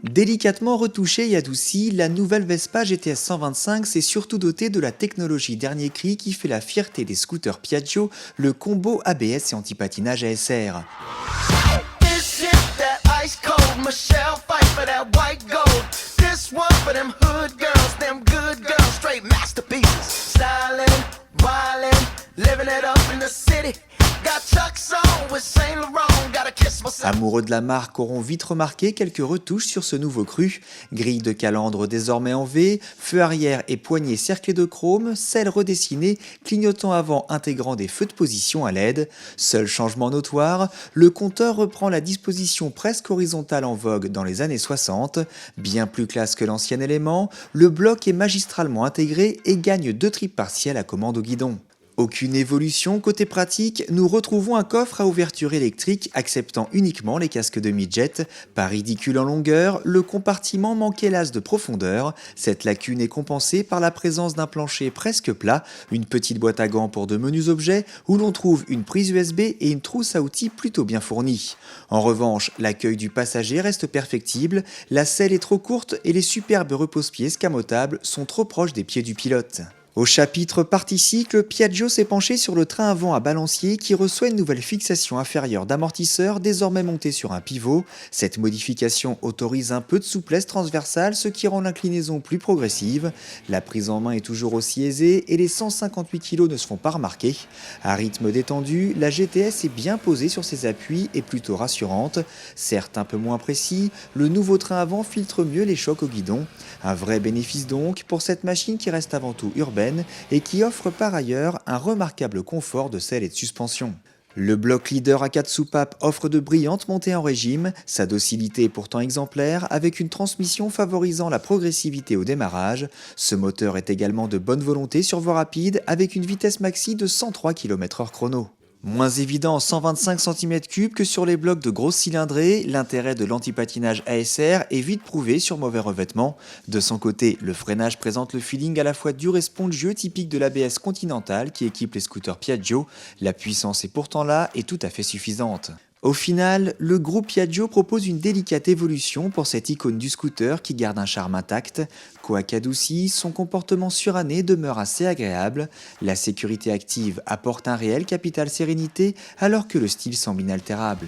Délicatement retouchée et adoucie, la nouvelle Vespa GTS 125 s'est surtout dotée de la technologie dernier cri qui fait la fierté des scooters Piaggio, le combo ABS et anti-patinage ASR. This shit that ice cold, Michelle fight for that white gold. This one for them hood girls, them good girls, straight masterpieces. Stylin', wildin', living it up in the city. Got Chuck's on with Saint Laurent, gotta kiss myself. Amoureux de la marque auront vite remarqué quelques retouches sur ce nouveau cru. Grille de calandre désormais en V, feu arrière et poignée cerclée de chrome, selle redessinée, clignotant avant intégrant des feux de position à LED. Seul changement notoire, le compteur reprend la disposition presque horizontale en vogue dans les années 60. Bien plus classe que l'ancien élément, le bloc est magistralement intégré et gagne 2 tripes partielles à commande au guidon. Aucune évolution côté pratique, nous retrouvons un coffre à ouverture électrique acceptant uniquement les casques de mid-jet. Pas ridicule en longueur, le compartiment manque hélas de profondeur. Cette lacune est compensée par la présence d'un plancher presque plat, une petite boîte à gants pour de menus objets où l'on trouve une prise USB et une trousse à outils plutôt bien fournie. En revanche, l'accueil du passager reste perfectible, la selle est trop courte et les superbes repose-pieds escamotables sont trop proches des pieds du pilote. Au chapitre partie cycle, Piaggio s'est penché sur le train avant à balancier qui reçoit une nouvelle fixation inférieure d'amortisseur désormais montée sur un pivot. Cette modification autorise un peu de souplesse transversale, ce qui rend l'inclinaison plus progressive. La prise en main est toujours aussi aisée et les 158 kg ne se font pas remarquer. À rythme détendu, la GTS est bien posée sur ses appuis et plutôt rassurante. Certes un peu moins précis, le nouveau train avant filtre mieux les chocs au guidon. Un vrai bénéfice donc pour cette machine qui reste avant tout urbaine et qui offre par ailleurs un remarquable confort de selle et de suspension. Le bloc leader à 4 soupapes offre de brillantes montées en régime, sa docilité est pourtant exemplaire avec une transmission favorisant la progressivité au démarrage. Ce moteur est également de bonne volonté sur voie rapide avec une vitesse maxi de 103 km/h chrono. Moins évident en 125 cm3 que sur les blocs de grosse cylindrée, l'intérêt de l'antipatinage ASR est vite prouvé sur mauvais revêtement. De son côté, le freinage présente le feeling à la fois dur et spongieux typique de l'ABS Continental qui équipe les scooters Piaggio. La puissance est pourtant là et tout à fait suffisante. Au final, le groupe Piaggio propose une délicate évolution pour cette icône du scooter qui garde un charme intact. Quoique adouci, son comportement suranné demeure assez agréable. La sécurité active apporte un réel capital sérénité alors que le style semble inaltérable.